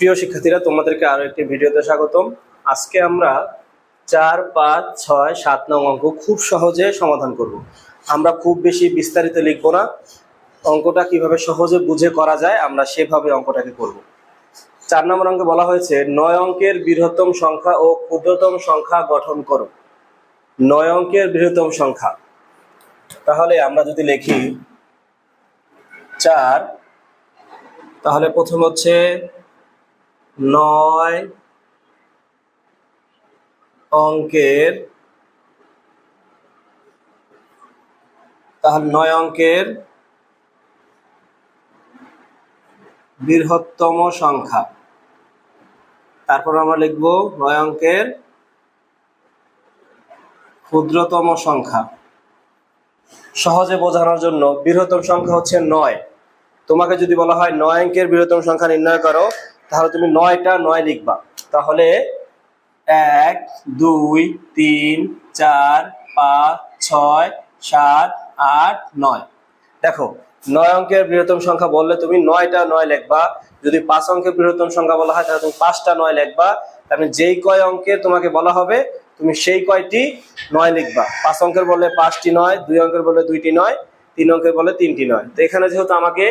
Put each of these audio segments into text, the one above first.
প্রিয় শিক্ষার্থীরা, তোমাদেরকে আরো একটি ভিডিওতে স্বাগতম। আজকে আমরা 4, 5, 6, 7 নং অঙ্ক খুব সহজে সমাধান করব। আমরা খুব বেশি বিস্তারিত লিখব না, অঙ্কটা কিভাবে সহজে বুঝে করা যায় আমরা সেভাবে অঙ্কটাকে করব। 4 নম্বর অঙ্কে বলা হয়েছে 9 অঙ্কের বৃহত্তম সংখ্যা ও ক্ষুদ্রতম সংখ্যা গঠন করো। 9 অঙ্কের বৃহত্তম সংখ্যা, তাহলে আমরা যদি লিখি 4, তাহলে প্রথম হচ্ছে 9 অঙ্কের, তাহলে 9 অঙ্কের বৃহত্তম সংখ্যা। তারপর আমরা লিখব 9 অঙ্কের ক্ষুদ্রতম সংখ্যা। সহজে বোঝানোর জন্য বৃহত্তম সংখ্যা হচ্ছে 9। তোমাকে যদি বলা হয় 9 অঙ্কের বৃহত্তম সংখ্যা নির্ণয় করো, তাহলে তুমি 9টা 9 লিখবা। তাহলে 1, 2, 3, 4, 5, 6, 7, 8, 9। দেখো, 9 অঙ্কের বৃহত্তম সংখ্যা বললে তুমি 9টা 9 লিখবা। যদি 5 অঙ্কের বৃহত্তম সংখ্যা বলা হয় তাহলে তুমি 5টা 9 লিখবা। তাহলে যেই কয় অঙ্কের তোমাকে বলা হবে তুমি সেই কয়টি 9 লিখবা। 5 অঙ্কের বললে 5টি 9, 2 অঙ্কের বললে 2টি 9, 3 অঙ্কের বললে 3টি 9। তো এখানে যেহেতু আমাকে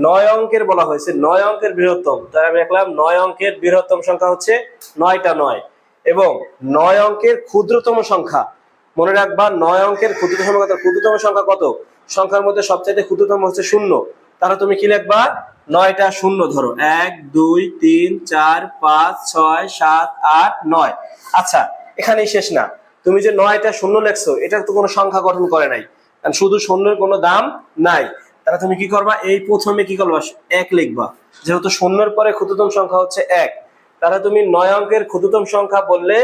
9 অঙ্কের বলা হয়েছে, 9 অঙ্কের বৃহত্তম, তাই আমি লিখলাম 9 অঙ্কের বৃহত্তম সংখ্যা হচ্ছে 9টা 9। এবং 9 অঙ্কের ক্ষুদ্রতম সংখ্যা, মনে রাখবা 9 অঙ্কের ক্ষুদ্রতম সংখ্যা কত? সংখ্যার মধ্যে সবচেয়ে ক্ষুদ্রতম হচ্ছে 0। তাহলে তুমি কি লিখবা? 9টা 0 ধরো। 1, 2, 3, 4, 5, 6, 7, 8, 9। আচ্ছা, এখানেই শেষ না। তুমি যে 9টা 0 লিখছো, এটা তো কোনো সংখ্যা গঠন করে নাই, কারণ শুধু 0-এর কোনো দাম নাই। তাহলে তুমি কি করবা? এই প্রথমে কি করবা? 1 লিখবা। যেহেতু 0-এর পরে ক্ষুদ্রতম সংখ্যা হচ্ছে 1, তাহলে তুমি 9 অঙ্কের ক্ষুদ্রতম সংখ্যা বললে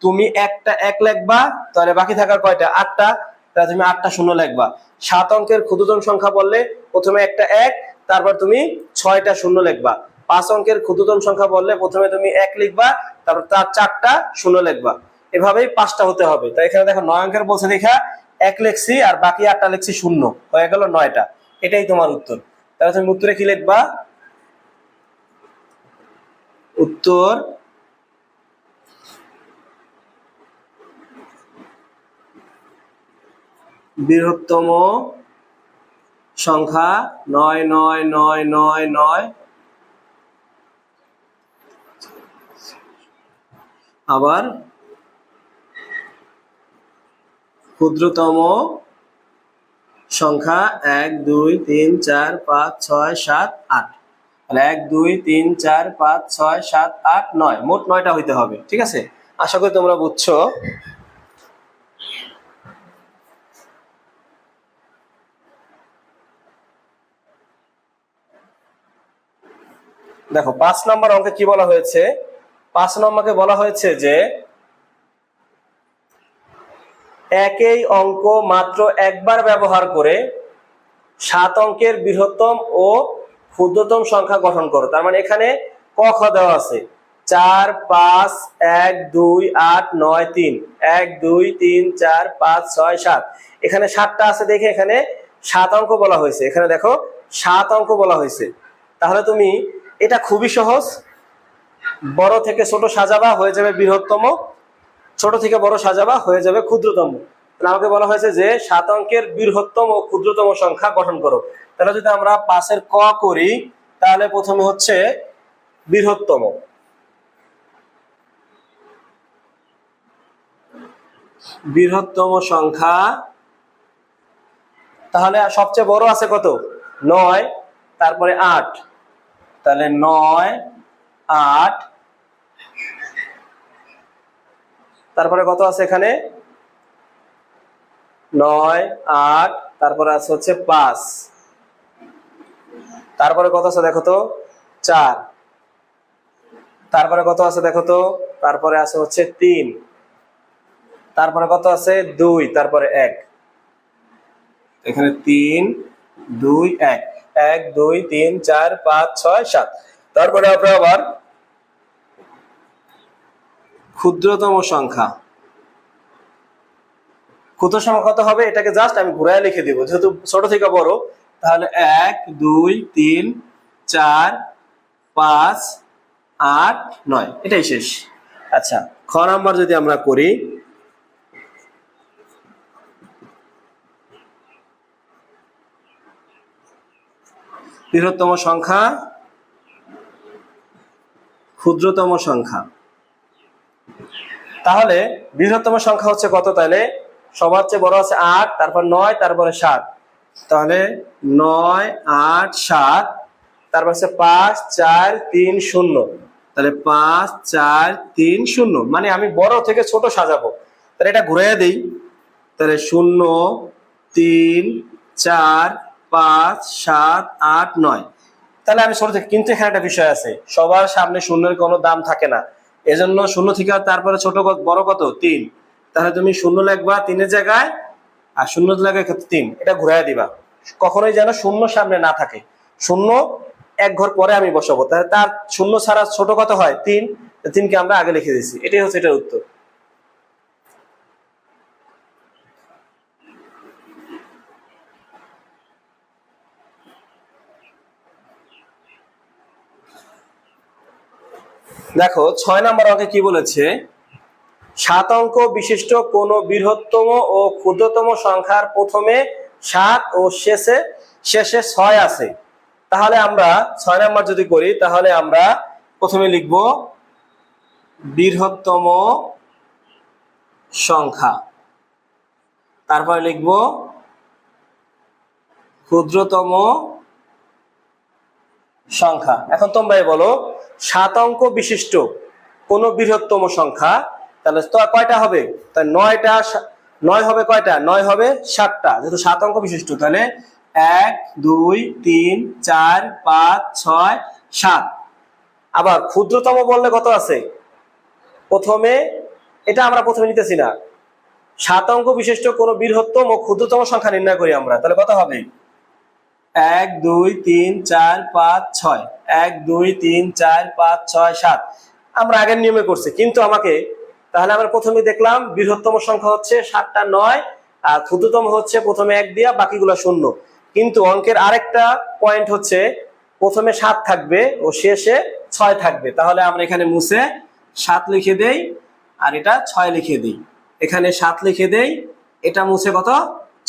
তুমি একটা 1 লিখবা, তাহলে বাকি থাকার কয়টা? 8টা, তাহলে তুমি 8টা 0 লিখবা। 7 অঙ্কের ক্ষুদ্রতম সংখ্যা বললে প্রথমে একটা 1, তারপর তুমি 6টা 0 লিখবা। 5 অঙ্কের ক্ষুদ্রতম সংখ্যা বললে প্রথমে তুমি 1 লিখবা, তারপর তার 4টা 0 লিখবা। এভাবেই 5টা হতে হবে। তাই এখানে দেখো 9 অঙ্কের বলছে দেখা 1 লিখছি আর বাকি 8টা লিখছি 0, হয়ে গেল 9টা। এটাই তোমার উত্তর। তাহলে তুমি উত্তরে কি লিখবা? উত্তর বৃহত্তম সংখ্যা 9, 9, 9, 9, 9। আবার ক্ষুদ্রতম সংখ্যা 1, 2, 3, 4, 5, 6, 7, 8। তাহলে 1, 2, 3, 4, 5, 6, 7, 8, 9, মোট 9টা হইতে হবে। ঠিক আছে, আশা করি তোমরা বুঝছো। দেখো 5 নম্বর অঙ্কে কি বলা হয়েছে? 5 নম্বরকে বলা হয়েছে যে একই অঙ্ক মাত্র একবার ব্যবহার করে 7 অঙ্কের বৃহত্তম ও ক্ষুদ্রতম সংখ্যা গঠন করো। তার মানে এখানে ক খ দেওয়া আছে 4, 5, 1, 2, 8, 9, 3, 1, 2, 3, 4, 5, 6, 7। এখানে 7টা আছে দেখে এখানে 7 অঙ্ক বলা হয়েছে। এখানে দেখো 7 অঙ্ক বলা হয়েছে। তাহলে তুমি এটা খুবই সহজ, বড় থেকে ছোট সাজাবা হয়ে যাবে বৃহত্তম, ছোট থেকে বড় সাজাবা হয়ে যাবে ক্ষুদ্রতম। আমাকে বলা হয়েছে যে 7 অঙ্কের বৃহত্তম ও ক্ষুদ্রতম সংখ্যা গঠন করো। তাহলে যদি আমরা 5-এর ক করি, তাহলে প্রথমে হচ্ছে বৃহত্তম, বৃহত্তম সংখ্যা। তাহলে সবচেয়ে বড় আছে কত? 9, তারপরে 8। তাহলে 9, 8, তারপরে কত আছে এখানে? 9, 8, তারপরে আছে হচ্ছে 5, তারপরে কত আছে দেখো তো? 4, তারপরে কত আছে দেখো তো? তারপরে আছে হচ্ছে 3, তারপরে কত আছে? 2, তারপরে 1। এখানে 3, 2, 1, 1, 2, 3, 4, 5, 6, 7। তারপরে আমরা আবার ক্ষুদ্রতম সংখ্যা, ক্ষুদ্র সংখ্যা কত হবে এটাকে জাস্ট আমি ঘুরায় লিখে দিব, যেহেতু ছোট থেকে বড়। তাহলে 1, 2, 3, 4, 5, 8 9, এটাই শেষ। আচ্ছা, খ নাম্বার যদি আমরা করি, বৃহত্তম সংখ্যা ক্ষুদ্রতম সংখ্যা। তাহলে বৃহত্তম সংখ্যা হচ্ছে কত? তাহলে সবার চেয়ে বড় আছে 8, তারপর 9, তারপরে 7। তাহলে 9 8 7, তারপর হচ্ছে 5 4 3 0। তাহলে 5 4 3 0, মানে আমি বড় থেকে ছোট সাজাবো। তাহলে এটা ঘুরিয়ে দেই, তাহলে 0 3 4 5 7 8 9। তাহলে আমি ছোট থেকে, কিন্তু এখানে একটা বিষয় আছে, সবার সামনে শূন্যের কোনো দাম থাকে না, এজন্য 0 থেকে তারপরে ছোট বড় কত? 3। তাহলে তুমি 0 লিখবা 3 এর জায়গায়, আর 0 জায়গায় 3, এটা ঘুরাই দিবা। কখনোই যেন 0 সামনে না থাকে, 0 এক ঘর পরে আমি বসাবো। তাহলে তার 0 ছাড়া ছোট কত হয়? 3। 3 কে আমরা আগে লিখে দিচ্ছি, এটাই হচ্ছে এটার উত্তর। দেখো 6 নম্বর অঙ্কে কি বলেছে, 7 অঙ্ক বিশিষ্ট কোন বৃহত্তম ও ক্ষুদ্রতম সংখ্যার প্রথমে 7 ও শেষে 6 আছে। তাহলে আমরা 6 নম্বর যদি করি, তাহলে আমরা প্রথমে লিখব বৃহত্তম সংখ্যা, তারপরে লিখব ক্ষুদ্রতম সংখ্যা। এখন তোমরাই বলো, 7 অঙ্ক বিশিষ্ট কোন বৃহত্তম সংখ্যা, তাহলে তো কয়টা হবে? তাহলে 9টা, 9 হবে কয়টা? 9 হবে 7টা, যেহেতু 7 অঙ্ক বিশিষ্ট। তাহলে 1 2 3 4 5 6 7। আবার ক্ষুদ্রতম বললে কত আছে? প্রথমে, এটা আমরা প্রথমে নিতেছি না, 7 অঙ্ক বিশিষ্ট কোন বৃহত্তম ও ক্ষুদ্রতম সংখ্যা নির্ণয় করি আমরা। তাহলে কত হবে? 1 2 3 4 5 6, 1 2 3 4 5 6 7 আমরা আগের নিয়মে করছি, কিন্তু আমাকে, তাহলে আমরা প্রথমে দেখলাম বৃহত্তম সংখ্যা হচ্ছে 7টা 9, আর ক্ষুদ্রতম হচ্ছে প্রথমে 1 দিয়া বাকিগুলো 0। কিন্তু অঙ্কের আরেকটা পয়েন্ট হচ্ছে, প্রথমে 7 থাকবে ও শেষে 6 থাকবে। তাহলে আমরা এখানে মুছে 7 লিখে দেই, আর এটা 6 লিখে দিই। এখানে 7 লিখে দেই, এটা মুছে কত?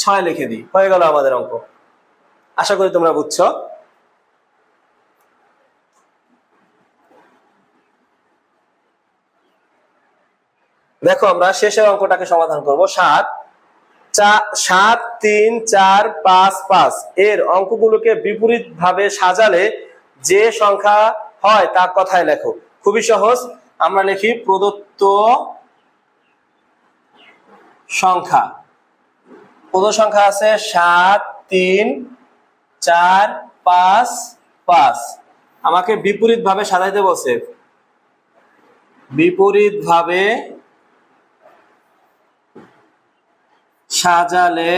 6 লিখে দিই। হয়ে গেল আমাদের অঙ্ক। আশা করি তোমরা বুঝছো। দেখো আমরা শেষের অঙ্কটাকে সমাধান করব। 7 3 4 5 5 এর অঙ্কগুলোকে বিপরীত ভাবে সাজালে যে সংখ্যা হয় তা কথায় লেখো। খুবই সহজ, আমরা লিখি প্রদত্ত সংখ্যা। প্রদত্ত সংখ্যা আছে 7 3 4 5 5। আমাকে বিপরীত ভাবে সাজাইতে বলছে, বিপরীত ভাবে সাজালে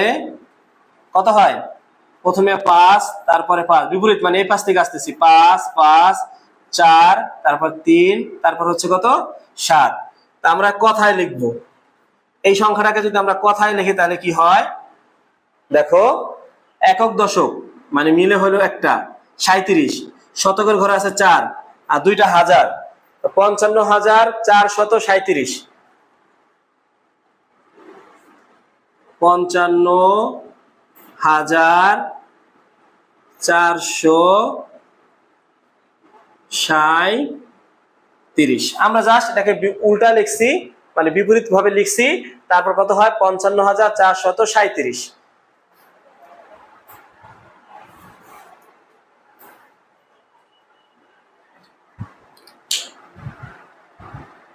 কত হয়? প্রথমে 5, তারপরে 5, বিপরীত মানে এই পাশ থেকে আসতেছি, 5 5 4, তারপর 3, তারপর হচ্ছে কত? 7। তা আমরা কথায় লিখবো। এই সংখ্যাটাকে যদি আমরা কথায় লিখি তাহলে কি হয়? দেখো, একক দশক মানে মিলে হলো একটা 37, শতকের ঘরে আছে 4, আর দুইটা হাজার, 55,437। 55,437। আমরা জাস্ট এটাকে উল্টা লিখছি, মানে বিপরীত ভাবে লিখছি। তারপর কত হয়? 55,437।